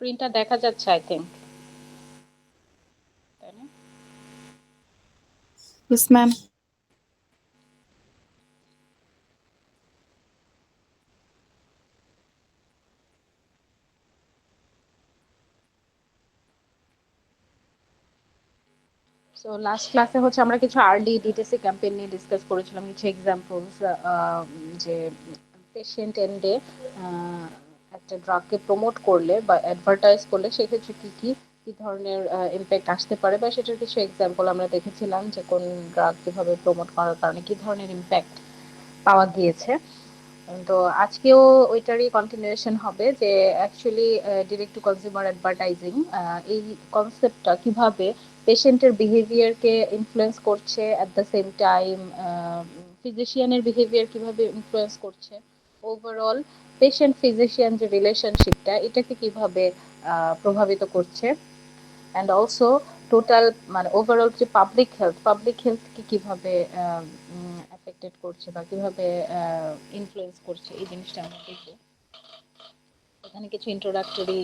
স্ক্রিনটা দেখা যাচ্ছে আই থিংক, তাই না? Yes, ma'am. সো লাস্ট ক্লাসে হচ্ছে আমরা কিছু আরডি ডিটিসি ক্যাম্পেইন নিয়ে ডিসকাস করেছিলাম, কিছু এক্সাম্পলস, যে পেশেন্ট এন্ডে একটা ড্রাগকে প্রমোট করলে বা অ্যাডভার্টাইজ করলে সেক্ষেত্রে কি কি কি ধরনের ইম্প্যাক্ট আসতে পারে, বা সেটার কিছু এক্সাম্পল আমরা দেখেছিলাম যে কোন ড্রাগ কিভাবে প্রমোট করার কারণে কি ধরনের ইম্প্যাক্ট পাওয়া গিয়েছে। তো আজকেও ওইটারই কন্টিনিউশন হবে যে actually direct to consumer advertising এই কনসেপ্টটা কিভাবে পেশেন্টের বিহেভিয়ারকে ইনফ্লুয়েন্স করছে, অ্যাট দ্য সেম টাইম ফিজিশিয়ানের বিহেভিয়ার কিভাবে ইনফ্লুয়েন্স করছে, ওভারঅল পেশেন্ট ফিজিশিয়ান যে রিলেশনশিপটা এটাকে কিভাবে প্রভাবিত করছে, অ্যান্ড অলসো টোটাল মানে ওভারঅল যে পাবলিক হেলথকে কিভাবে অ্যাফেক্টেড করছে বা কিভাবে ইনফ্লুয়েন্স করছে, এই জিনিসটা আমরা দেখবো। এখানে কিছু ইন্ট্রোডাক্টরি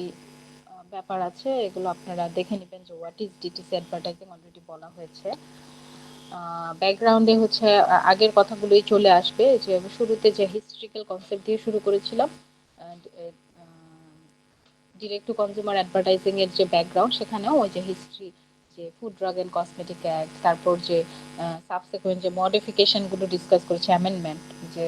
ব্যাপার আছে, এগুলো আপনারা দেখে নেবেন যে what is DTC advertising already বলা হয়েছে। ব্যাকগ্রাউন্ডে হচ্ছে আগের কথাগুলোই চলে আসবে, যে শুরুতে যে হিস্ট্রিক্যাল কনসেপ্ট দিয়ে শুরু করেছিলাম, ডিরেক্ট টু কনজিউমার অ্যাডভার্টাইজিং এর যে ব্যাকগ্রাউন্ড, সেখানেও ওই যে হিস্ট্রি, যে food drug and cosmetic act, তারপর যে সাবসিকুয়েন্ট যে মডিফিকেশন গুলো ডিসকাস করেছে, অ্যামেন্ডমেন্ট, যে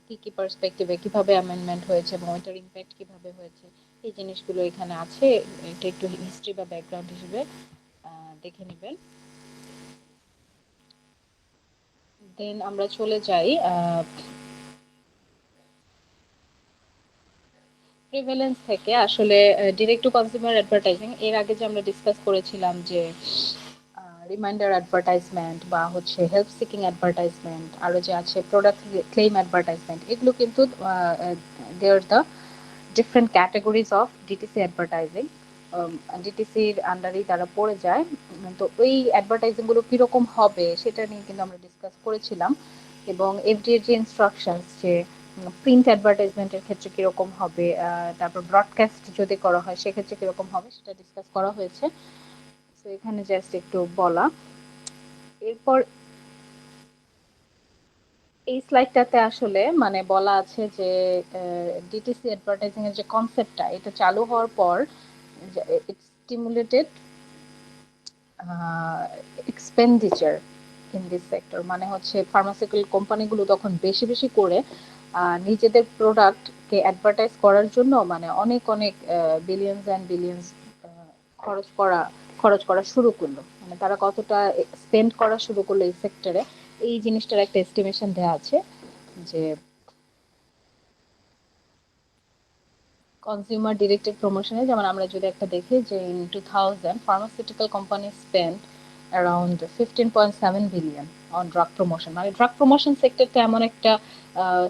কি কি পার্সপেক্টিভে কিভাবে অ্যামেন্ডমেন্ট হয়েছে এবং ওইটার ইম্প্যাক্ট কিভাবে হয়েছে, এই জিনিসগুলো এখানে আছে। এটা একটু হিস্ট্রি বা ব্যাকগ্রাউন্ড হিসেবে দেখে নেবেন। দেন আমরা চলে যাই প্রিভ্যালেন্স থেকে। আসলে ডিরেক্ট টু কনজিউমার অ্যাডভার্টাইজিং এর আগে যে আমরা ডিসকাস করেছিলাম যে রিমাইন্ডার অ্যাডভার্টাইজমেন্ট বা হচ্ছে হেল্প সিকিং অ্যাডভার্টাইজমেন্ট, আরও যে আছে প্রোডাক্ট ক্লেম অ্যাডভার্টাইজমেন্ট, এগুলো কিন্তু they are the different categories of DTC advertising. ডিটিসির আন্ডারেই তারা পড়ে যায়। তো ওই অ্যাডভার্টাইজিংগুলো কীরকম হবে সেটা নিয়ে কিন্তু আমরা ডিসকাস করেছিলাম, এবং এফডিএর যে ইনস্ট্রাকশনস, যে প্রিন্ট অ্যাডভার্টাইজমেন্টের ক্ষেত্রে কীরকম হবে, তারপর ব্রডকাস্ট যদি করা হয় সেক্ষেত্রে কীরকম হবে, সেটা ডিসকাস করা হয়েছে। তো এখানে জাস্ট একটু বলা। এরপর এই স্লাইডটাতে আসলে মানে বলা আছে যে ডিটিসি অ্যাডভার্টাইজিং এর যে কনসেপ্টটা, এটা চালু হওয়ার পর it stimulated expenditure in this sector. মানে হচ্ছে ফার্মাসিউটিক্যাল কোম্পানিগুলো তখন বেশি বেশি করে নিজেদের প্রোডাক্টকে অ্যাডভার্টাইজ করার জন্য মানে অনেক অনেক বিলিয়নস অ্যান্ড বিলিয়নস খরচ করা খরচ করা শুরু করলো। মানে তারা কতটা স্পেন্ড করা শুরু করলো এই সেক্টরে, এই জিনিসটার একটা এস্টিমেশন দেওয়া আছে যে কনজিউমার ডিরেক্টেড প্রমোশনে, যেমন আমরা যদি একটা দেখি যে in 2000 pharmaceutical company spend around 15.7 billion on drug promotion. মানে ড্রাগ প্রমোশন সেক্টরটা এমন একটা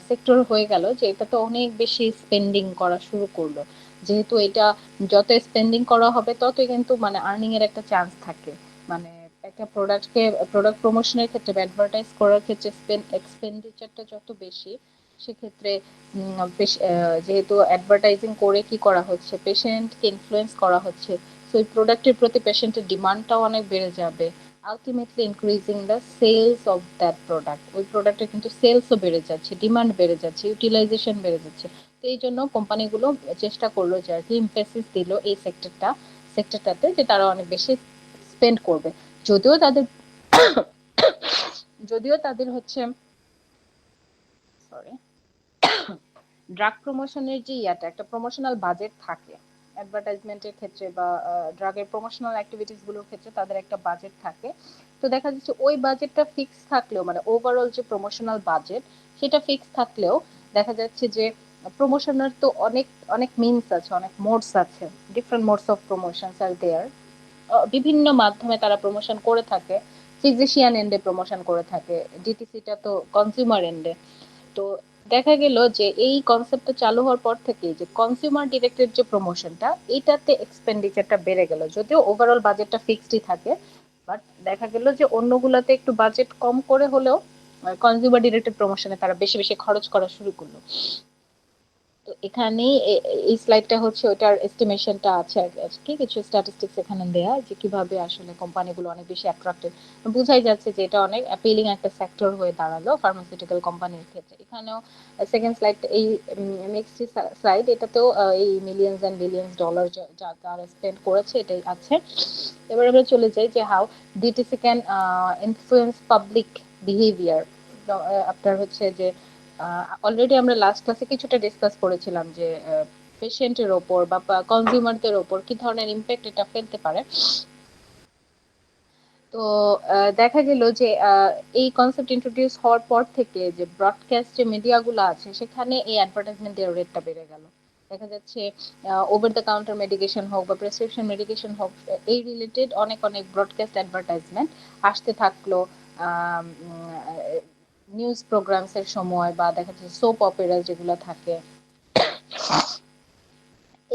সেক্টর হয়ে গেল যে এটা তো অনেক বেশি স্পেন্ডিং করা শুরু করলো। যেহেতু এটা যত স্পেন্ডিং করা হবে ততই কিন্তু মানে আর্নিং এর একটা চান্স থাকে। মানে একটা প্রোডাক্ট প্রমোশনের ক্ষেত্রে বা অ্যাডভার্টাইজ করার ক্ষেত্রে এক্সপেন্ডিচারটা যত বেশি, সেক্ষেত্রে যেহেতু অ্যাডভার্টাইজিং করে কি করা হচ্ছে, পেশেন্টকে ইনফ্লুয়েন্স করা হচ্ছে, তো এই প্রোডাক্টের প্রতি পেশেন্টের ডিমান্ডটাও অনেক বেড়ে যাবে, ultimately increasing the sales of that product. ওই প্রোডাক্টের কিন্তু সেলসও বেড়ে যাচ্ছে, ডিমান্ড বেড়ে যাচ্ছে, ইউটিলাইজেশন বেড়ে যাচ্ছে। তো এই জন্য কোম্পানিগুলো চেষ্টা করলো যে আর কি এমফেসিস দিল এই সেক্টরটাতে যে তারা অনেক বেশি স্পেন্ড করবে। যদিও তাদের যদিও তাদের হচ্ছে সরি ড্রাগ প্রমোশনের যে ইয়াটা একটা প্রমোশনাল বাজেট থাকে অ্যাডভার্টাইজমেন্টের ক্ষেত্রে, বা ড্রাগের প্রমোশনাল অ্যাক্টিভিটিস গুলোর ক্ষেত্রে তাদের একটা বাজেট থাকে। তো দেখা যাচ্ছে ওই বাজেটটা ফিক্স থাকলেও মানে ওভারঅল যে প্রমোশনাল বাজেট সেটা ফিক্স থাকলেও দেখা যাচ্ছে যে প্রমোশনের তো অনেক অনেক মিনস আছে, অনেক মোডস আছে, ডিফারেন্ট মোডস অফ প্রমোশনস আর দেয়ার। বিভিন্ন মাধ্যমে তারা প্রমোশন করে থাকে। ফিজিশিয়ান এন্ডে প্রমোশন করে থাকে, ডিটিসিটা তো কনজিউমার এন্ডে। তো দেখা গেল যে এই কনসেপ্টটা চালু হওয়ার পর থেকে যে কনজিউমার ডিরেক্টেড যে প্রমোশনটা, এটাতে এক্সপেন্ডিচারটা বেড়ে গেল, যদিও ওভারঅল বাজেটটা ফিক্সডই থাকে। বাট দেখা গেল যে অন্যগুলোতে একটু বাজেট কম করে হলেও কনজিউমার ডিরেক্টেড প্রমোশনে তারা বেশি বেশি খরচ করা শুরু করলো। তো এখানেই এই স্লাইডটা হচ্ছে ওটার এস্টিমেশনটা আছে আর কি, কিছু স্ট্যাটিস্টিক্স এখানে দেয়া যে কিভাবে আসলে কোম্পানিগুলো অনেক বেশি অ্যাট্রাক্টিভ। বোঝাই যাচ্ছে যে এটা অনেক অ্যাপিলিং একটা সেক্টর হয়ে দাঁড়ালো ফার্মাসিউটিক্যাল কোম্পানির ক্ষেত্রে। এখানেও সেকেন্ড স্লাইড, এই নেক্সট স্লাইড, এটাতেও এই মিলিয়নস এন্ড বিলিয়নস ডলার যা তারা স্পেন্ড করেছে এটাই আছে। এবার আমরা চলে যাই যে how DTC can influence public behaviour. আপনার হচ্ছে যে অলরেডি আমরা লাস্ট ক্লাসে কিছুটা ডিসকাস করেছিলাম যে পেশেন্টের ওপর বা কনজিউমারদের ওপর কি ধরনের ইম্প্যাক্ট এটা ফেলতে পারে। তো দেখা গেল যে এই কনসেপ্ট ইন্ট্রোডিউস হওয়ার পর থেকে যে ব্রডকাস্ট যে মিডিয়াগুলো আছে সেখানে এই অ্যাডভার্টাইজমেন্ট দেওয়ার রেটটা বেড়ে গেল। দেখা যাচ্ছে ওভার দ্য কাউন্টার মেডিকেশন হোক বা প্রেসক্রিপশন মেডিকেশন হোক, এই রিলেটেড অনেক অনেক ব্রডকাস্ট অ্যাডভার্টাইজমেন্ট আসতে থাকলো। নিউজ প্রোগ্রামস এর সময় বা দেখা যাচ্ছে সোপ অপেরা যেগুলো থাকে,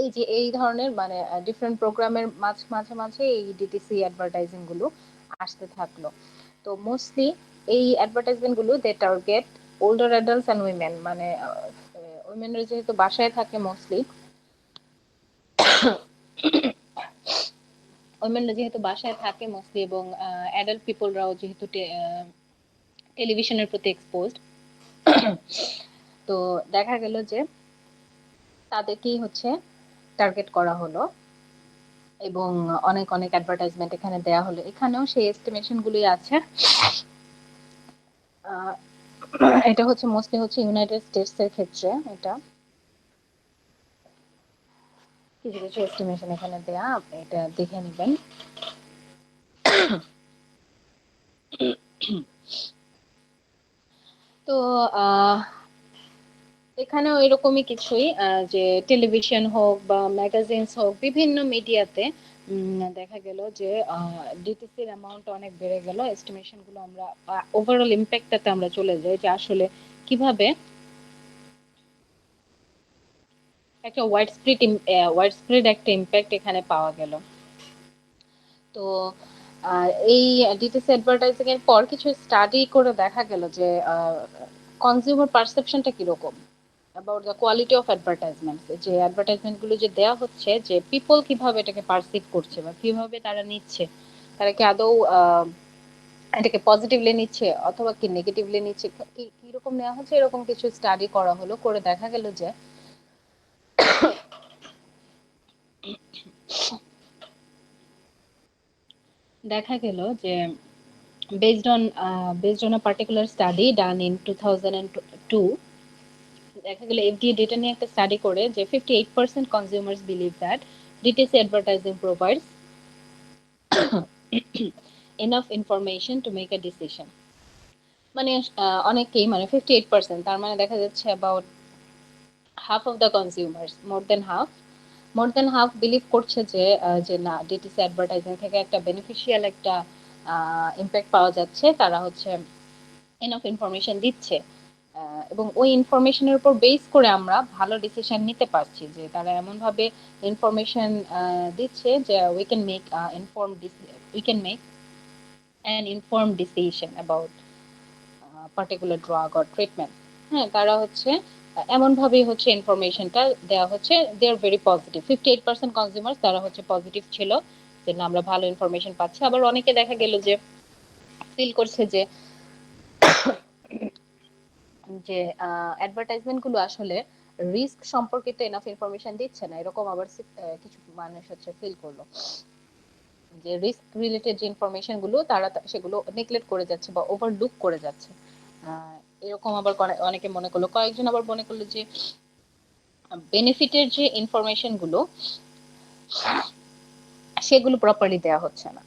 এই যে এই ধরনের মানে ডিফারেন্ট প্রোগ্রামের মাঝে মাঝে এই ডিটিসি অ্যাডভার্টাইজিং গুলো আসতে থাকলো। তো মোস্টলি এই অ্যাডভার্টাইজমেন্ট গুলো they target older adults and women, মানে উইমেনরা যেহেতু বাসায় থাকে মোস্টলি, উইমেনরা যেহেতু বাসায় থাকে মোস্টলি এবং অ্যাডাল্ট পিপলরাও যেহেতু টেলিভিশনের প্রতি এক্সপোজড, তো দেখা গেল যে তাদেরকেই হচ্ছে টার্গেট করা হলো এবং অনেক অনেক অ্যাডভার্টাইজমেন্ট এখানে দেয়া হলো। এখানেও সেই এস্টিমেশন গুলোই আছে। আহ, এটা হচ্ছে মোস্টলি হচ্ছে ইউনাইটেড স্টেটস এর ক্ষেত্রে, এটা কিছু কিছু এস্টিমেশন এখানে দেয়া, আপনি এটা দেখে নেবেন। তো আহ এখানেও এরকমই কিছুই, যে টেলিভিশন হোক বা ম্যাগাজিনস হোক বিভিন্ন মিডিয়াতে দেখা গেল যে ডিটিসির অ্যামাউন্ট অনেক বেড়ে গেল। এস্টিমেশন গুলো আমরা ওভারঅল ইম্প্যাক্টটাতে আমরা চলে যাই যে আসলে কিভাবে একটা ওয়াইড স্প্রেড একটা ইম্প্যাক্ট এখানে পাওয়া গেল। তো এই ডিটিসি অ্যাডভার্টাইজিং এর পর কিছু স্টাডি করে দেখা গেল যে কনজিউমার পারসেপশনটা কিরকম about the quality of advertisement, যে অ্যাডভার্টাইজমেন্ট গুলো যে দেওয়া হচ্ছে যে পিপল কিভাবে এটাকে পারসিভ করছে বা কিভাবে তারা নিচ্ছে, তারা কি আদৌ এটাকে পজিটিভলি নিচ্ছে অথবা কি নেগেটিভলি নিচ্ছে, কিরকম নেওয়া হচ্ছে, এরকম কিছু স্টাডি করা হলো। করে দেখা গেল যে দেখা গেল যে based on a particular study done in 2002, দেখা গেল এফডিএ ডেটা নিয়ে একটা স্টাডি করে যে 58% consumers believe that DTC advertising provides enough information to make a decision। মানে অনেকেই, মানে 58%, তার মানে দেখা যাচ্ছে about half of the consumers, more than half believe করছে যে যে না, ডিটিসি অ্যাডভার্টাইজিং থেকে একটা বেনিফিশিয়াল একটা ইম্প্যাক্ট পাওয়া যাচ্ছে, তারা হচ্ছে এনাফ ইনফরমেশন দিচ্ছে এবং ওই ইনফরমেশনের উপর বেস করে আমরা ভালো ডিসিশন নিতে পারছি, যে তারা এমন ভাবে ইনফরমেশন দিচ্ছে যে we can make an inform decision about particular drug or treatment. হ্যাঁ, তারা হচ্ছে এমন ভাবেই হচ্ছে ইনফরমেশনটা দেওয়া হচ্ছে। দে আর ভেরি পজিটিভ, 58% কনজিউমার তারা হচ্ছে পজিটিভ ছিল যে না, আমরা ভালো ইনফরমেশন পাচ্ছি। আবার অনেকে দেখা গেল যে ফিল করছে যে যে অ্যাডভার্টাইজমেন্ট গুলো আসলে রিস্ক সম্পর্কিত এনাফ ইনফরমেশন দিচ্ছে না, এরকম আবার কিছু মানুষ হচ্ছে ফিল করলো যে রিস্ক রিলেটেড যে ইনফরমেশন গুলো তারা সেগুলো নেগলেক্ট করে যাচ্ছে বা ওভারলুক করে যাচ্ছে। আহ, এরকম আবার অনেকে মনে করলো, কয়েকজন আবার মনে করলো যে বেনিফিটের যে ইনফরমেশন গুলো সেগুলো প্রপারলি দেওয়া হচ্ছে না,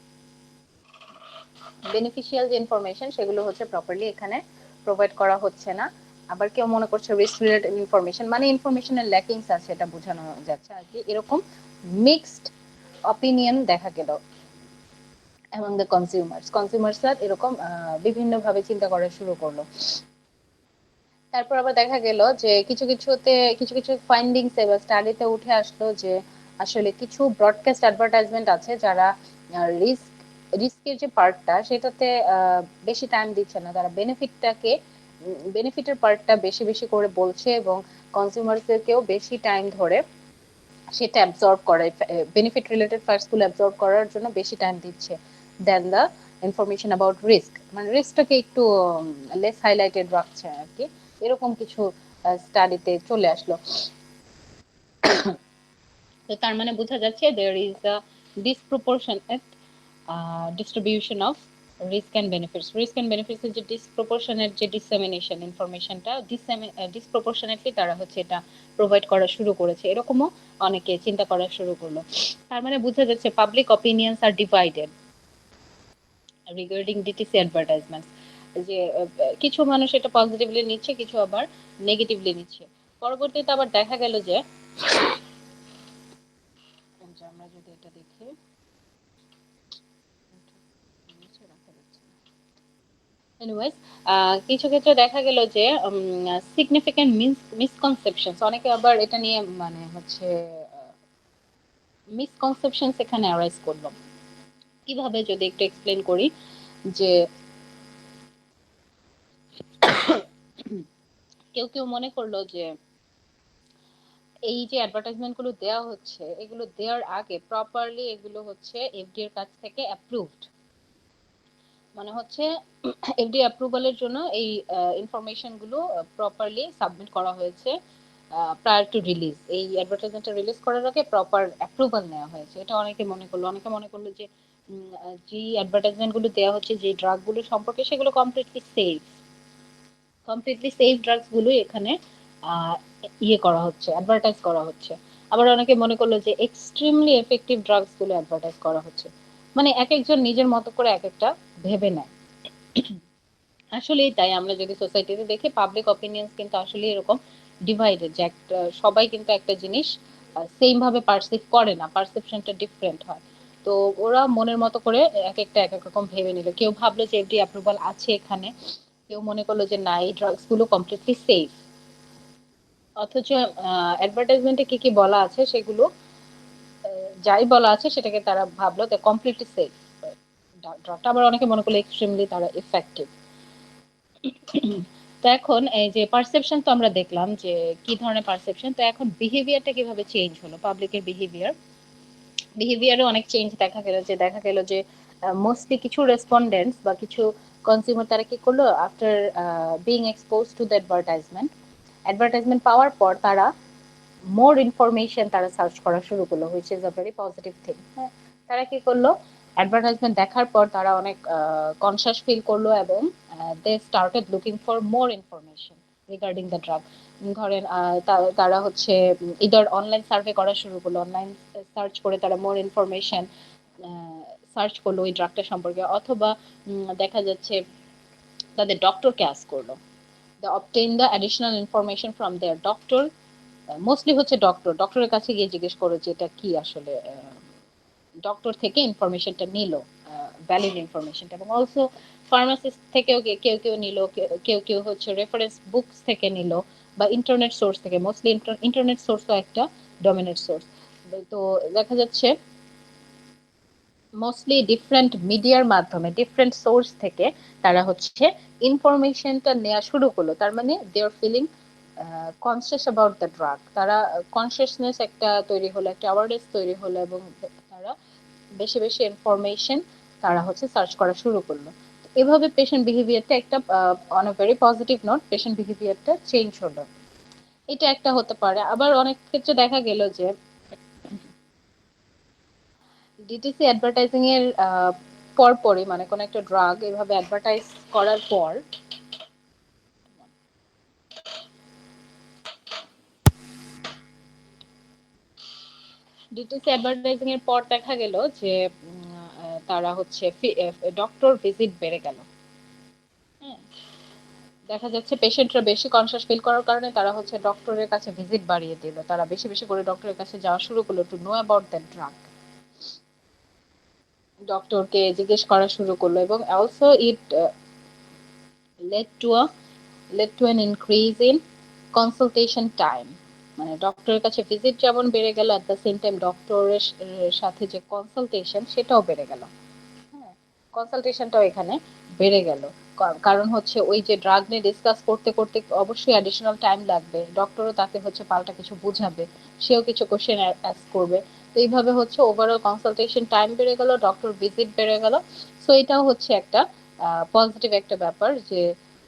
বেনিফিশিয়াল যে ইনফরমেশন সেগুলো হচ্ছে প্রপারলি এখানে প্রোভাইড করা হচ্ছে না। আবার কেউ মনে করছে রিস্ক রিলেটেড ইনফরমেশন, মানে ইনফরমেশনের ল্যাকিংস আছে এটা বোঝানো যাচ্ছে আর কি। এরকম মিক্সড অপিনিয়ন দেখা গেল এবং দ্য কনজিউমার্সরা এরকম বিভিন্ন ভাবে চিন্তা করা শুরু করলো। তারপর আবার দেখা গেল যে কিছু কিছু ফাইন্ডিংস এবার স্টাডিতে উঠে আসলো যে আসলে কিছু ব্রডকাস্ট অ্যাডভার্টাইজমেন্ট আছে যারা রিস্ক রিস্কের যে পার্টটা সেটাতে বেশি টাইম দিচ্ছে না, তারা বেনিফিটটাকে বেনিফিটের পার্টটা বেশি বেশি করে বলছে এবং কনজিউমারদেরকেও বেশি টাইম ধরে সেটা অ্যাবজর্ব করে, বেনিফিট রিলেটেড ফ্যাক্টস গুলো অ্যাবজর্ব করার জন্য বেশি টাইম দিচ্ছে দেন দ্য ইনফরমেশন অ্যাবাউট রিস্ক, মানে রিস্কটাকে একটু লেস হাইলাইটেড রাখছে আর কি, এরকম কিছু স্টাডিতে চলে আসলো। তো তার মানে বোঝা যাচ্ছে there is a disproportionate distribution of risk and benefits. Risk and benefits এর যে ডিসপ্রপোর্শনেট যে ডিসেমিনেশন ইনফরমেশনটা ডিসপ্রপোর্শনেটলি তারা হচ্ছে এটা প্রোভাইড করা শুরু করেছে, এরকমও অনেকে চিন্তা করা শুরু করলো। তার মানে বোঝা যাচ্ছে পাবলিক অপিনিয়ন্স আর ডিভাইডেড রিগার্ডিং ডিটিসি অ্যাডভার্টাইজমেন্ট, যে কিছু মানুষ এটা পজিটিভলি নিচ্ছে, কিছু আবার নেগেটিভলি নিচ্ছে। পরবর্তীতে আবার দেখা গেল যে আমরা যদি এটা দেখি, এনিওয়েজ কিছু ক্ষেত্রে দেখা গেল যে সিগনিফিক্যান্ট মিসকনসেপশনস, অনেকে আবার এটা নিয়ে মানে হচ্ছে মিসকনসেপশনস এখানে অ্যারাইজ করলো। কিভাবে যদি একটু এক্সপ্লেন করি, যে কেউ কেউ মনে করলো যে এই যে অ্যাডভার্টাইজমেন্ট গুলো দেওয়া হচ্ছে, এগুলো দেওয়ার আগে প্রপারলি এগুলো হচ্ছে এফডি এর কাছ থেকে অ্যাপ্রুভড, মানে হচ্ছে এফডি অ্যাপ্রুভালের জন্য এই ইনফরমেশন গুলো প্রপারলি সাবমিট করা হয়েছে প্রায়র টু রিলিজ, এই অ্যাডভার্টাইজমেন্টটা রিলিজ করার আগে প্রপার অ্যাপ্রুভাল নেওয়া হয়েছে। এটা অনেকে মনে করলো, অনেকে মনে করলো যে যে অ্যাডভার্টাইজমেন্ট গুলো দেওয়া হচ্ছে যে ড্রাগ গুলো সম্পর্কে, সেগুলো কমপ্লিটলি সেফ ড্রাগস গুলো এখানে আহ, ইয়ে করা হচ্ছে, অ্যাডভার্টাইজ করা হচ্ছে। আবার অনেকে মনে করলো যে এক্সট্রিমলি এফেক্টিভ ড্রাগস গুলো অ্যাডভার্টাইজ করা হচ্ছে। মানে এক একজন নিজের মতো করে এক একটা ভেবে নেয়। আসলেই তাই, আমরা যদি সোসাইটিতে দেখি পাবলিক অপিনিয়ন্স কিন্তু আসলে এরকম ডিভাইডেড, যে একটা সবাই কিন্তু একটা জিনিস সেম ভাবে পারসিভ করে না, পারসেপশনটা ডিফারেন্ট হয়। তো ওরা মনের মতো করে এক একটা এক এক রকম ভেবে নিল, কেউ ভাবলো যে এফডি অ্যাপ্রুভাল আছে এখানে, কেউ মনে করলো যে না এই ড্রাগস গুলো কমপ্লিটলি সেফ, অথচ অ্যাডভার্টাইজমেন্টে কি কি বলা আছে সেগুলো যাই বলা আছে সেটাকে তারা ভাবলো কমপ্লিটলি সেফ ড্রাগটা, আবার অনেকে মনে করলো এক্সট্রিমলি তারা ইফেক্টিভ। তো এখন এই যে পারসেপশন তো আমরা দেখলাম যে কি ধরনের পারসেপশন, তো এখন বিহেভিয়ারটা কিভাবে চেঞ্জ হলো, পাবলিকের বিহেভিয়ারে অনেক চেঞ্জ দেখা গেল যে মোস্টলি কিছু রেসপন্ডেন্টস বা কিছু কনজিউমার তারা কি করলো, after being expose to the advertisement পাওয়ার পর তারা মোর ইনফরমেশন তারা সার্চ করা শুরু করলো, which is a very positive thing. হ্যাঁ, তারা কি করলো, অ্যাডভার্টাইজমেন্ট দেখার পর তারা অনেক কনসিয়াস ফিল করলো এবং they started looking for more information regarding the drug. ধরেন তারা হচ্ছে ইদার অনলাইন সার্ভে করা শুরু করলো, অনলাইন সার্চ করে তারা মোর ইনফরমেশন সার্চ করলো ওই ড্রাগটা সম্পর্কে, অথবা দেখা যাচ্ছে তাদের ডক্টরকে আস্ক করলো, they obtain the additional information from their doctor. Mostly হচ্ছে ডক্টরের কাছে গিয়ে জিজ্ঞেস করো যে এটা কি আসলে, ডক্টর থেকে ইনফরমেশনটা নিল, ভ্যালিড ইনফরমেশনটা, এবং অলসো ফার্মাসিস্ট থেকেও কেউ কেউ নিল, কেউ কেউ হচ্ছে রেফারেন্স বুকস থেকে নিল, বা ইন্টারনেট সোর্স থেকে, মোস্টলি ইন্টারনেট সোর্সও একটা ডমিনেন্ট সোর্স। তো দেখা যাচ্ছে মোস্টলি ডিফারেন্ট মিডিয়ার মাধ্যমে ডিফারেন্ট সোর্স থেকে তারা হচ্ছে ইনফরমেশনটা নেওয়া শুরু করলো। তার মানে they are feeling conscious about the drug, তারা কনসিয়াসনেস একটা তৈরি হলো, একটা অ্যাওয়ারনেস তৈরি হলো, এবং তারা বেশি বেশি ইনফরমেশন তারা হচ্ছে সার্চ করা শুরু করলো। এভাবে পেশেন্ট বিহেভিয়ারটা একটা on a very positive note patient বিহেভিয়ারটা চেঞ্জ হলো, এটা একটা হতে পারে। আবার অনেক ক্ষেত্রে দেখা গেল যে ডিটিসি অ্যাডভার্টাইজিং এর পরপরই, মানে কোন একটা ড্রাগ এভাবে অ্যাডভার্টাইজ করার পর ডিটিসি অ্যাডভার্টাইজিং এর পর দেখা গেল যে তারা হচ্ছে ডক্টর ভিজিট বেড়ে গেল। হ্যাঁ, দেখা যাচ্ছে পেশেন্টরা বেশি কনসিয়াস ফিল করার কারণে তারা হচ্ছে ডক্টরের কাছে ভিজিট বাড়িয়ে দিল, তারা বেশি বেশি করে ডক্টরের কাছে যাওয়া শুরু করলো to know about that drug, ডক্টরকে জিজ্ঞেস করা শুরু করলো, এবং also it led to a led to an increase in consultation time, মানে ডক্টরের কাছে ভিজিট যেমন বেড়ে গেল, এট দ্য সেম টাইম ডক্টরের সাথে যে কনসালটেশন সেটাও বেড়ে গেল। হ্যাঁ, কনসালটেশনটাও এখানে বেড়ে গেল। কারণ হচ্ছে ওই যে ড্রাগ নিয়ে ডিসকাস করতে করতে অবশ্যই অ্যাডিশনাল টাইম লাগবে, ডক্টরও তাকে হচ্ছে পাল্টা কিছু বুঝাবে, সেও কিছু কোশ্চেন অ্যাস্ক করবে। তো এইভাবে হচ্ছে ওভারঅল কনসালটেশন টাইম বেড়ে গেল, ডক্টর ভিজিট বেড়ে গেল। সো এটাও হচ্ছে একটা পজিটিভ একটা ব্যাপার যে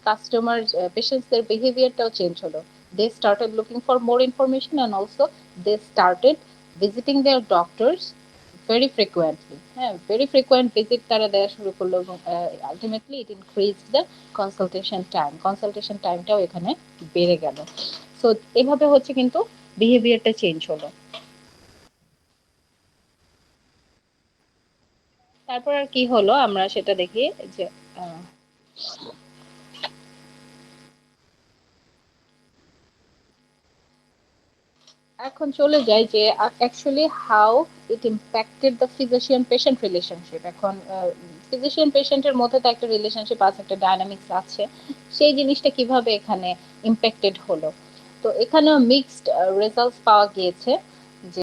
কাস্টমার পেশেন্টসদের বিহেভিয়ারটাও চেঞ্জ হলো। They started looking for more information and also they started visiting their doctors very frequently. হ্যাঁ, ভেরি ফ্রিকুয়েন্ট ভিজিট তারা দেওয়া শুরু করলো এবং ultimately it increase the consultation টাইমটাও এখানে বেড়ে গেল। সো এভাবে হচ্ছে কিন্তু বিহেভিয়ারটা চেঞ্জ হলো। তারপর আর কি হলো আমরা সেটা দেখি যে আহ, এখন চলে যাই যে actually how it impacted the physician patient relationship. এখন ফিজিশিয়ান পেশেন্টের মধ্যে তো একটা রিলেশনশিপ আছে, একটা ডায়নামিক্স আছে, সেই জিনিসটা কিভাবে এখানে ইম্প্যাক্টেড হলো। তো এখানেও মিক্সড রেজাল্টস পাওয়া গিয়েছে। যে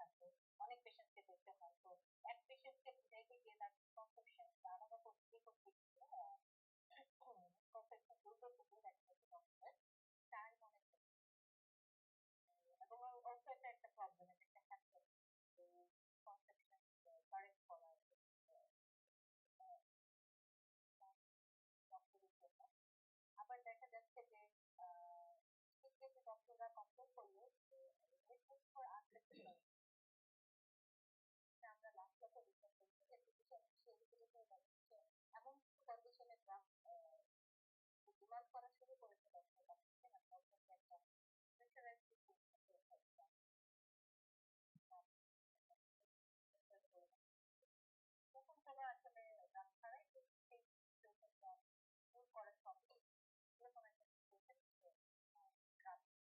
থাকবে, অনেক পেশেন্টকে দেখতে হয়। তো এক পেশেন্টকে বুঝাইতে গিয়ে তার কনসেপশন আলাদা করতে করতে গিয়ে কনসেপশন দূর করতে গিয়ে দেখা যাচ্ছে ডক্টরের টাইম অনেক বেশি। এবং অলসো এটা একটা প্রবলেম, এটা একটা হ্যাসেল এই কনসেপশন কারেক্ট করার ডক্টরের জন্য। আবার দেখা যাচ্ছে যে সেক্ষেত্রে ডক্টররা কমপ্লেন করলো যে রিকোয়েস্ট ফর আনরেসিভাল। আমরা লাস্ট ক্লাসে ডিসকাস করেছি যে এমন কিছু কন্ডিশনে ডিমান্ড করা শুরু করেছে ডক্টর কাছ থেকে, মানে ডক্টরকে একটা প্রেশারাইজ তখন তারা আসলে ডাক্তারাই সেই সিচুয়েশনটা দূর করা সম্ভব, এরকম একটা সিচুয়েশন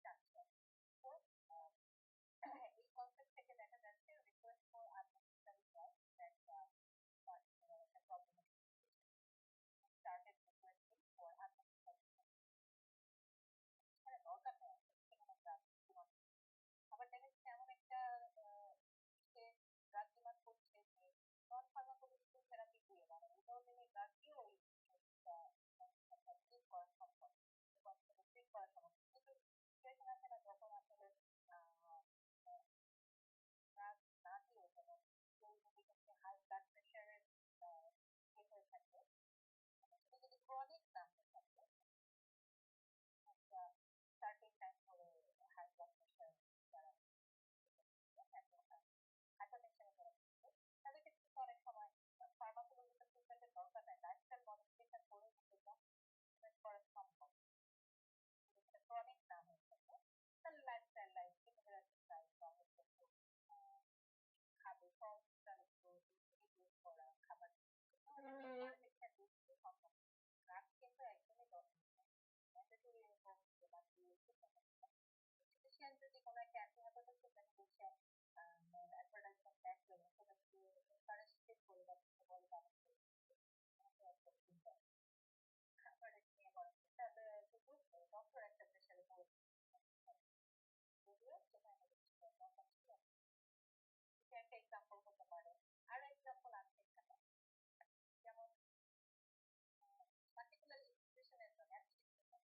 যাচ্ছে। তো এই কনসেপ্ট থেকে দেখা যাচ্ছে রিকোয়েস্ট ফর আননেসেসারি জব একটা একটা problematic situation. Started requesting for unnecessary job, সেখানে দরকার নেই আসলে, সেখানে আমরা ডিমান্ড। আবার দেখা যাচ্ছে এমন একটা সে ড্রাগ ডিমান্ড করছে যে নন ফার্মাকোলজিক্যাল থেরাপি দিয়ে, মানে উইদাউট এনি ড্রাগ দিয়ে ওই ট্রিট করা সম্ভব, ট্রিট করা সম্ভব। কিন্তু সিচুয়েশন আছে না যখন আসলে ড্রাগ না দিয়েও, যেমন কেউ যদি হচ্ছে হাই ব্লাড প্রেশারের হয়ে থাকে, সেটা যদি ক্রনিক না হয়ে থাকে, একটা সার্টেন টাইম ধরে হাই ব্লাড প্রেশার যারা হাইপারটেনশনে যারা ভুগছে, তাদের ক্ষেত্রে কিন্তু অনেক সময় ফার্মাকোলজিক্যাল ট্রিটমেন্টের দরকার নাই, লাইফস্টাইল মডিফিকেশন করে কিন্তু ট্রিটমেন্ট করা সম্ভব। যদি সেটা ক্রনিক না হয়ে থাকে, তাহলে লাইফস্টাইল লাইফ কিমোথেরাপি এক্সারসাইজ বা হচ্ছে একটু খাবে সবটা একটু রিডিউস করা খাবার, মডিফিকেশন দিতে সম্ভব। ড্রাগ কিন্তু একদমই দরকার নেই, ম্যান্ডেটরি এরকম যে বাকি ফিজিশিয়ান যদি কোনো একটা অ্যান্টি হাইপারটেনসিভ মেডিকেশন অ্যাডভার্টাইজমেন্ট দেখে, সেটা যদি এনকারেজ ফিল করে বা বলে তাদেরকে খাবারের নিয়ে বলে, তাহলে কিন্তু ডক্টর একটা প্রেশারে পড়ে, যদিও সেখানে মেডিকেশনের দরকার ছিল না। এটা একটা এক্সাম্পল হতে পারে। আরো এক্সাম্পল আছে এখানে, যেমন পার্টিকুলার ইনস্টিটিউশনের জন্য অ্যান্টিডিপ্রেসেন্ট,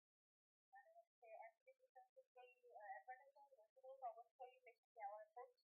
মানে হচ্ছে অ্যান্টিডিপ্রেসেন্ট যেই অ্যাডভার্টাইজমেন্ট গুলো, সেগুলো তো অবশ্যই পেশেন্টকে অ্যাওয়ার করছে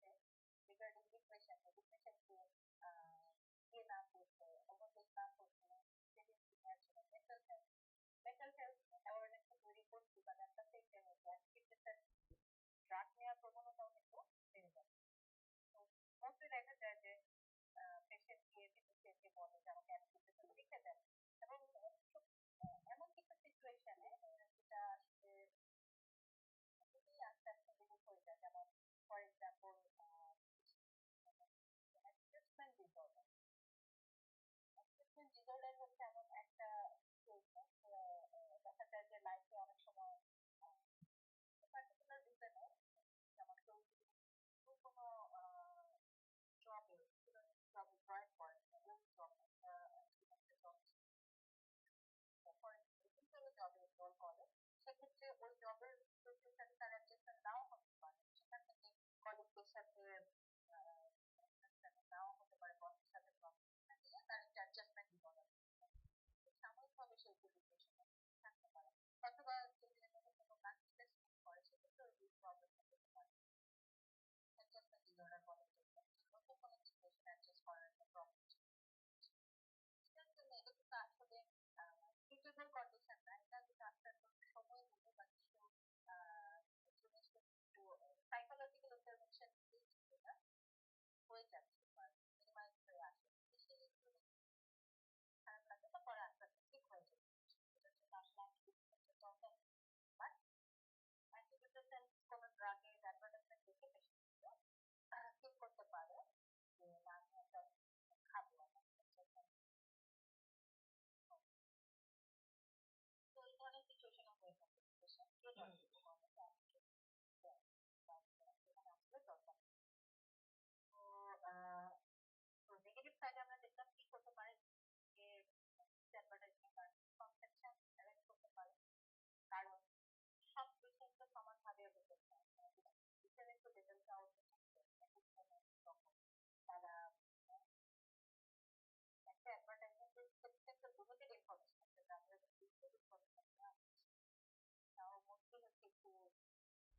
এই হচ্ছে একটু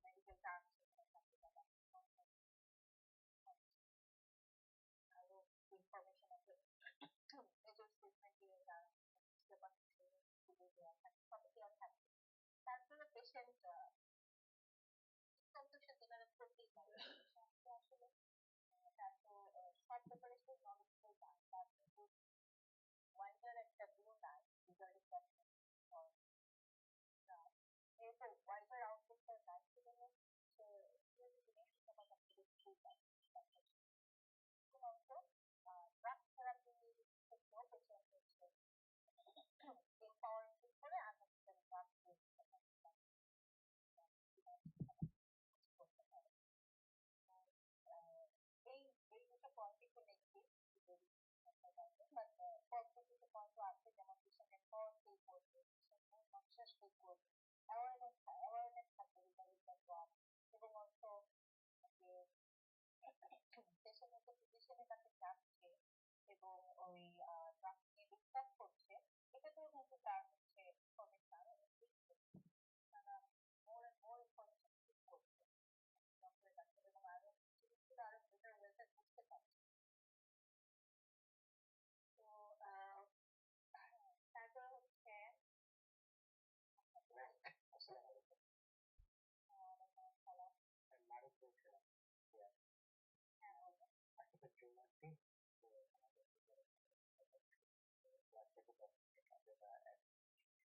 মেডিকেল টার্মস এখানে থাকতে পারে আরো ইনফরমেশন আছে মেজর স্টেটমেন্ট দিয়ে যারা বুঝতে পারছে দেওয়া থাকে সবই দেওয়া থাকে তারপরে পেশেন্ট কনফিউশন জেনারেট করতেই পারে আসলে তার তো সব ব্যাপারে সে নলেজেবল না তার কিন্তু ওয়াইডার একটা ভিউ নাই রিগার্ডিং দ্যাট এরপর ওয়াইডার আউটলুকটা নাই সেজন্য সে কিছু জিনিস আমার কাছ থেকে শিখতেই পারে এবং অংশ ড্রাগ থেরাপি ক্ষেত্রেও পেশেন্ট হচ্ছে এম্পাওয়ারমেন্ট করে আননেসেসারি ড্রাগ ইউজ করতে পারে এই এই দুটো পয়েন্ট একটু নেগেটিভ বাট পজিটিভ কিছু পয়েন্টও আছে যেমন পেশেন্টের পাওয়ার ফিল করবে পেশেন্ট মোর কনসিয়াস ফিল করবে অ্যাওয়ারনেস থাকবে রিগার্ডিং দ্য ড্রাগ এবং অলসো যে পেশেন্ট হচ্ছে ফিজিশিয়ানের কাছে যাচ্ছে এবং ওই ড্রাগ নিয়ে ডিসকাস করছে এটাতেও কিন্তু তার হচ্ছে ইনফরমেশন আরো তারা more and more information feel করছে ডক্টরের কাছে এবং আরো জিনিসগুলো আরো বেটার ওয়েতে বুঝতে পারছে তো তারপরে হচ্ছে মারুফ বলছিলাম হ্যাঁ আজকে তো জুমার দিন তো আমাদের ক্লাস থেকে 10 মিনিট আগে বা আমি একটা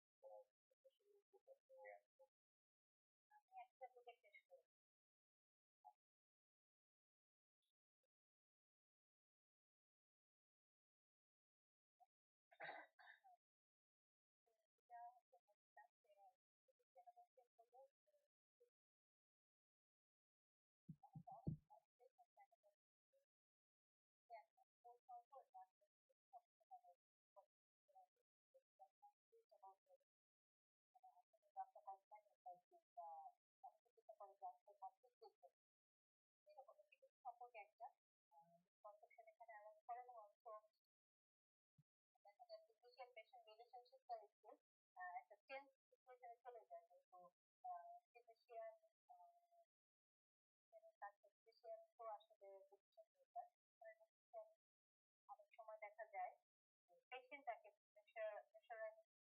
থেকে শেষ করি এটা হচ্ছে বলছিলাম যে আমাদেরকে বলবো সম্পর্কে একটা কনসেপশন এখানে অ্যারেঞ্জ করে এবং অংশ দেখা যায় ফিজিশিয়ান পেশেন্ট রিলেশনশিপটা একটু একটা চেঞ্জ সিচুয়েশনে চলে যায় যেহেতু ফিজিশিয়ান তার ফিজিশিয়ান তো আসলে ডিসিশন মেকার অনেক সময় দেখা যায় পেশেন্ট তাকে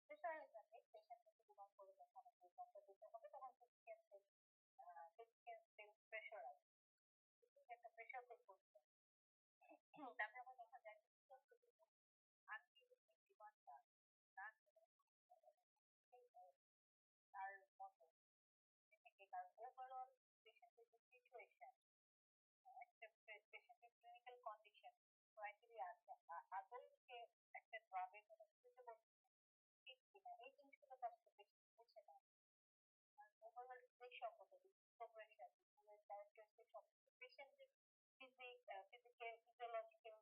প্রেশারাইজ না পেশেন্ট হচ্ছে ডিমান্ড করে যখন আমাকে ডক্টর দিতে হবে তখন ফিজিশিয়ান প্রেশারাইজ একটা প্রেশার ফিল করছে তাতে আবার দেখা যায় আনরিয়েলিস্টিক ডিমান্ডটা না করে তার মতো থেকে তার ওভারঅল পেশেন্টের যে সিচুয়েশন একটা পেশেন্টের ক্লিনিক্যাল কন্ডিশন ক্রাইটেরিয়া আছে আদৌ সে একটা ড্রাগের জন্য সুইটেবল ঠিক কিনা এই জিনিসগুলো তো আসলে পেশেন্ট বুঝে না আর ওভারঅল যে সম্পর্কে প্রোগ্রেশন ক্যারেক্টারিস্টিক সম্পর্কে পেশেন্টের ফিজিওলজিক্যাল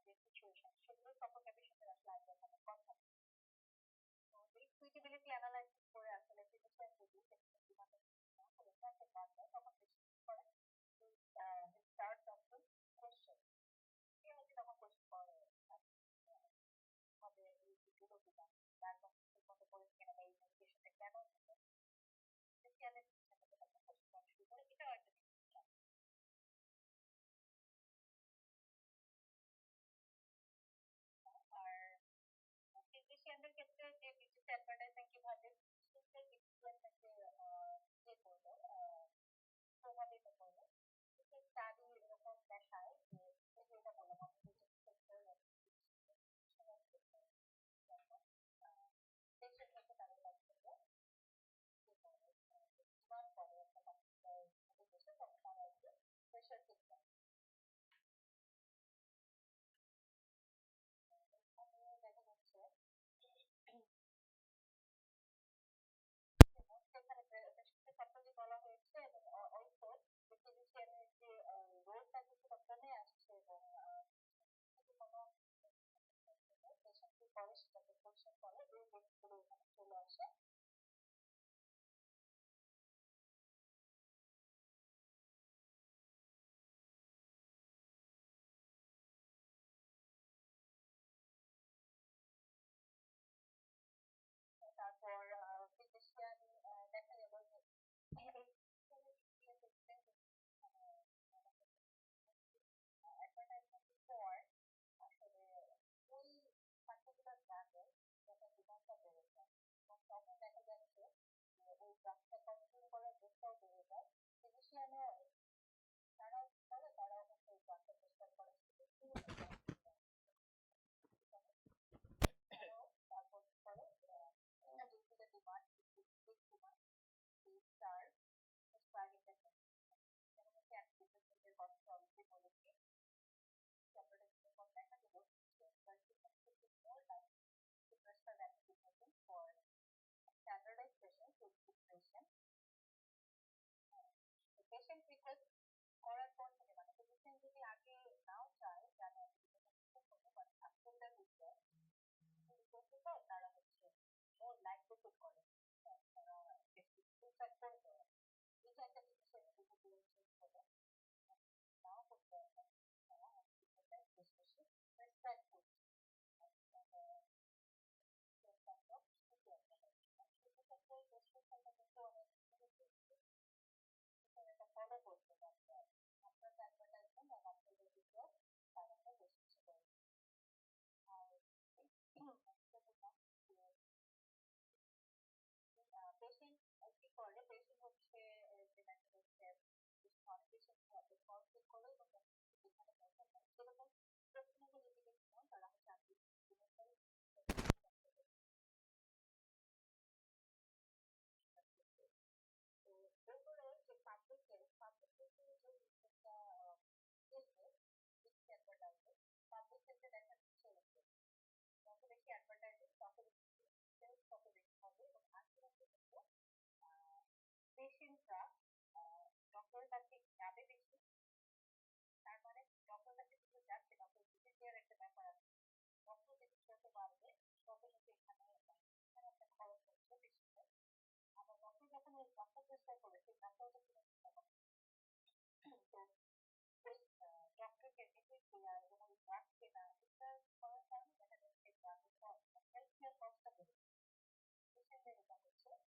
যে সিচুয়েশন সেগুলো সম্পর্কে পেশেন্টের আসলে আইডিয়া থাকার কথা তো এই সুইটেবিলিটি অ্যানালাইসিস করে আসলে ফিজিশিয়ান যদি পেশেন্টের ডিমান্ডের না করে তাকে বাদ দেয় তখন পেশেন্ট করে স্টার্ট আসলে কোশ্চেন সে হচ্ছে তখন কোশ্চেন করে হবে এই দিলো কিনা ডায়াগনোসিস ঠিক মতো করেছে কিনা বা এই মেডিকেশনটা কেন স্পেশালিস্ট সাথে তখন কোশ্চেন করা শুরু করে এটাও একটা দিক আর ফিজিশিয়ানদের ক্ষেত্রে যে ডিজিটাল অ্যাডভার্টাইজিং কিভাবে ডিসিপ্লিনটাকে ইয়ে করলো প্রভাবিত করলো স্টাডি এরকম দেখায় যে এই যে এটা বললাম আমাদের যে সেক্টর পেশেন্ট হচ্ছে তাদের কাছ থেকে তখন দেখা যাচ্ছে যে ওই ড্রাগটা কন্টিনিউ করার রেটটাও বেড়ে যায়। ফিজিশিয়ানরা তারা কি করে, তারা হচ্ছে ওই ড্রাগটা প্রেসক্রাইব করা শুরু করে। তারাও তারপর কি করে, due to the demand, big demand, they start prescribing the medicine. যেমন হচ্ছে অ্যান্টিডিপ্রেসেন্টের কথা অলরেডি বলেছি, অ্যাডভার্টাইজমেন্ট পর দেখা গেল more likely to prescribe antidepressant for standardized patients with depression. Patient request করার পর থেকে, মানে ফিজিশিয়ান যদি আগে নাও চায় যে আমি অ্যান্টিডিপ্রেসেন্ট প্রেসক্রাইব করবো, বাট আফটার দ্য রিকোয়েস্ট পর তারা হচ্ছে মোর লাইকলিহুড করে তারা প্রেসক্রাইব করবে। এটা একটা ফিজিশিয়ান চেঞ্জ হলো, নাও করতে হবে তারা অ্যান্টিডিপ্রেসেন্ট বেশি বেশি প্রেসক্রাইব করছে। ফলো করতে পারবে আপনার অ্যাডভার্টাইজমেন্ট আর আপনার রিপোর্ট তার একটা বেশি কিছু করে। আর একটা বললাম যে পেশেন্ট কি করে, পেশেন্ট হচ্ছে যে দেখা যাচ্ছে অনেক পেশেন্ট ফলফিল করে এবং যেখানে দরকার হয় সেরকম প্রশ্নগুলো লিমিটেশন তারা হচ্ছে আগে তো ওভারঅল যে পাবলিক হেলথ যে একটা ফিল্ডে বেশি অ্যাডভার্টাইজিং, পাবলিক হেলথে দেখা যাচ্ছে যত বেশি অ্যাডভার্টাইজিং তত বেশি সেলস তত বেশি হবে এবং আলটিমেটলি কিন্তু পেশেন্টরা ডক্টরের কাছে যাবে বেশি। তার মানে ডক্টরের কাছে কিন্তু যাচ্ছে, ডক্টর ভিজিট দেওয়ার একটা ব্যাপার আছে, ডক্টর যদি যত বাড়বে তত কিন্তু এখানে এখানে একটা খরচ হচ্ছে পেশেন্টের। আবার ডক্টর যখন ওই ডক্টর প্রেসক্রাইব করবে সেই ডক্টরটা কিন্তু চিন্তা করে। তো ওই ডক্টরকে ভিজিট দেওয়া এবং ওই ড্রাগ কেনা এটা করার কারণে দেখা যাচ্ছে ড্রাগের কস্ট, হেলথ কেয়ার কস্টটা বেড়ে যায়। পেশেন্টের এটা হচ্ছে যে কস্ট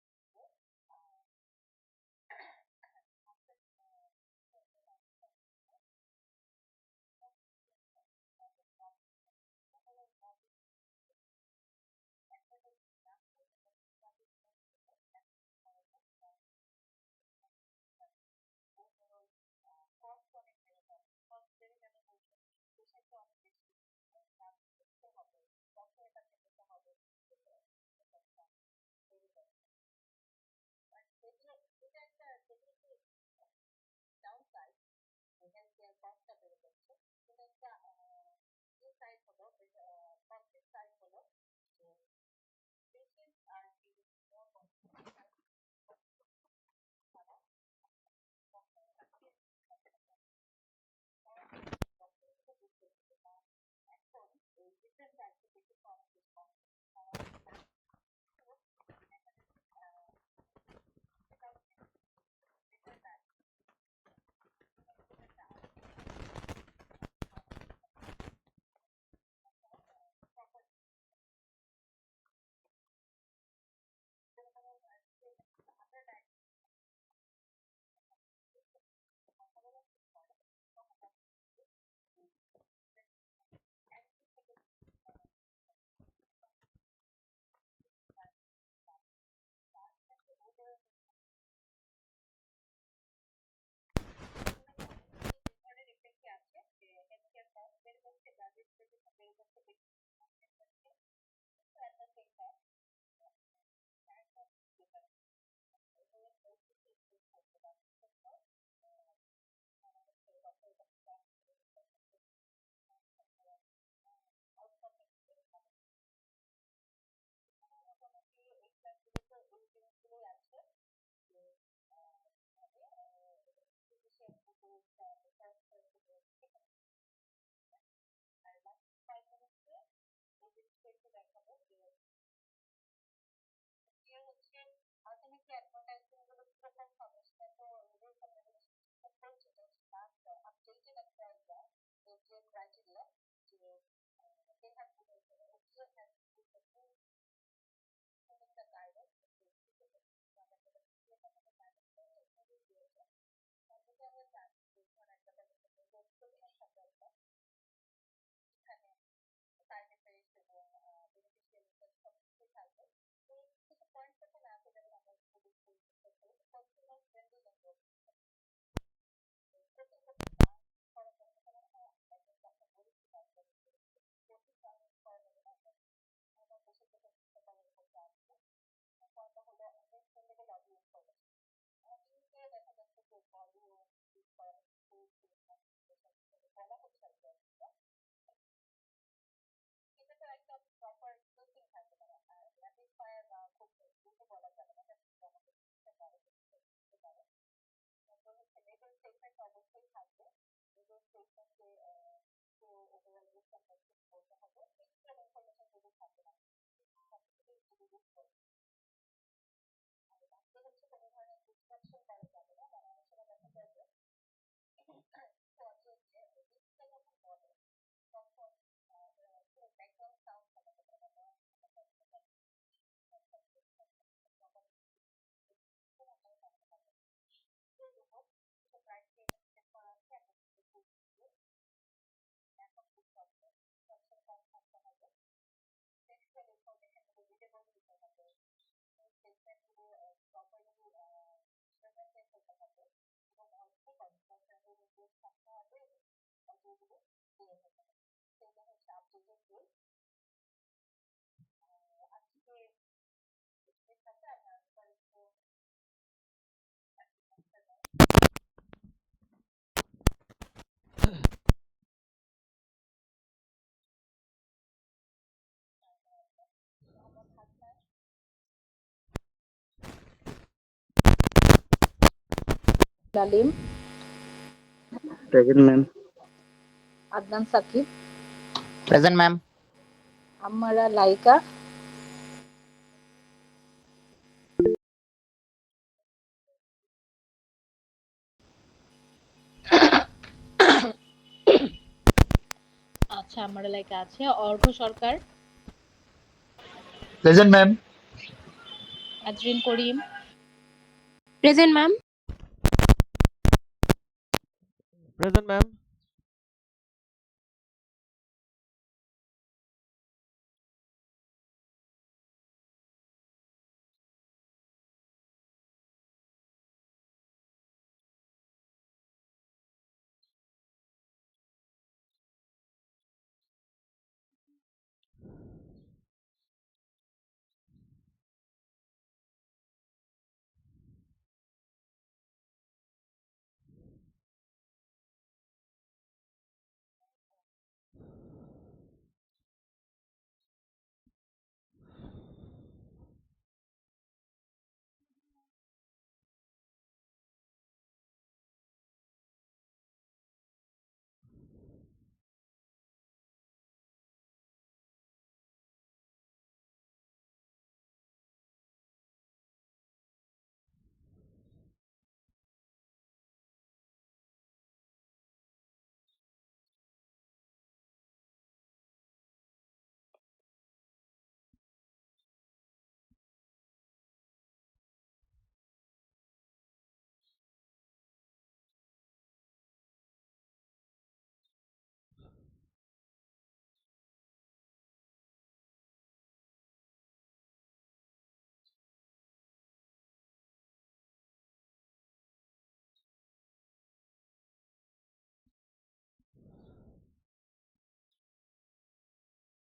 অনেক বেড়ে যায়, কস্ট বেড়ে গেলে বলছে পেশেন্টকে অনেক বেশি দেখতে হবে, ডক্টরের কাছে যেতে হবে, বেড়ে যায়। এটা একটা technical downside, health care কস্টটা বেড়ে যাচ্ছে। কিন্তু একটা সাইড হলো, পজিটিভ সাইড হলো যে পেশেন্ট আর এখন এই ডিফারেন্ট টাইপস অফ পেশেন্ট অনেক বেশি কম। আছে যে হেলথ কেয়ার কস্ট বেড়ে যাচ্ছে, গ্রাজুয়েট বেড়ে যাচ্ছে, at the same time মোটামুটি এই ক্লাসগুলোতে এই জিনিসগুলোই আছে যে ফিজিশিয়ান আর লাস্ট 5 মিনিটে এটা তো একটা প্রপার স্ক্রিপ্টিং থাকতে পারে আর র্যাপিড ফায়ার খুব দ্রুত বলা যাবে না যেমন আমাকে বুঝতে পারে বুঝতে পারে তারপর হচ্ছে লেভেল স্টেটমেন্ট অবশ্যই থাকবে লেভেল স্টেটমেন্টে তো ওভারঅল রিসেন্ট বলতে হবে টেক্সচুয়াল ইনফরমেশন যদি থাকে না কম্পিউটার ইউজ করবে আর বাকি হচ্ছে কোনো ধরনের ডিসট্রাকশন করা যাবে না মানে অনেক সময় দেখা যায় যে অডিয়েন্সে ডিসপ্লে যখন বলে তখন পুরো ব্যাকগ্রাউন্ড সাউন্ড চালাতে পারে না টেক্সচুয়াল ইনফরমেশন গুলো রিডেবল দিতে হবে স্টেটমেন্ট গুলো প্রপারলি প্রেজেন্টেড হতে হবে এবং অবশ্যই কম্পিউটার ফ্রেন্ডলি রিভিউজ থাকতে হবে অডিওগুলো ক্লিয়ার হতে হবে সেগুলো হচ্ছে আপডেটেড রুল আজকে এর সাথে আমরা একটু Lalim, Present, ma'am. Adnan Shakib, Present, ma'am. আম্মারা Laika, আচ্ছা আম্মারা লাইকা আছে, অর্ঘ্য সরকার, Present, ma'am. আজরিন করিম, Present, ma'am. Present, ma'am.